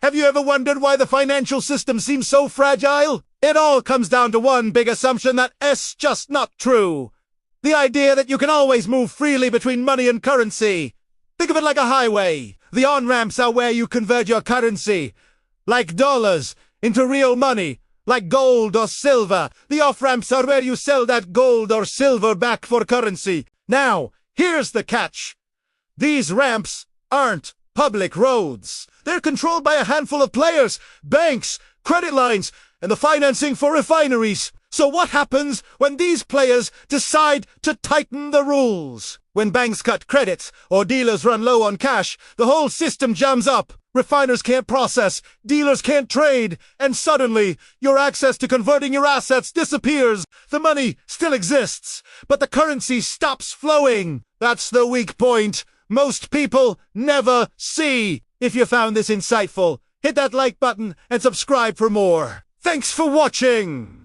Have you ever wondered why the financial system seems so fragile? It all comes down to one big assumption that's just not true. The idea that you can always move freely between money and currency. Think of it like a highway. The on-ramps are where you convert your currency, like dollars, into real money, like gold or silver. The off-ramps are where you sell that gold or silver back for currency. Now, here's the catch. These ramps aren't public roads. They're controlled by a handful of players, banks, credit lines, and the financing for refineries. So what happens when these players decide to tighten the rules? When banks cut credit or dealers run low on cash, the whole system jams up. Refiners can't process, dealers can't trade, and suddenly your access to converting your assets disappears. The money still exists, but the currency stops flowing. That's the weak point most people never see. If you found this insightful, hit that like button and subscribe for more. Thanks for watching!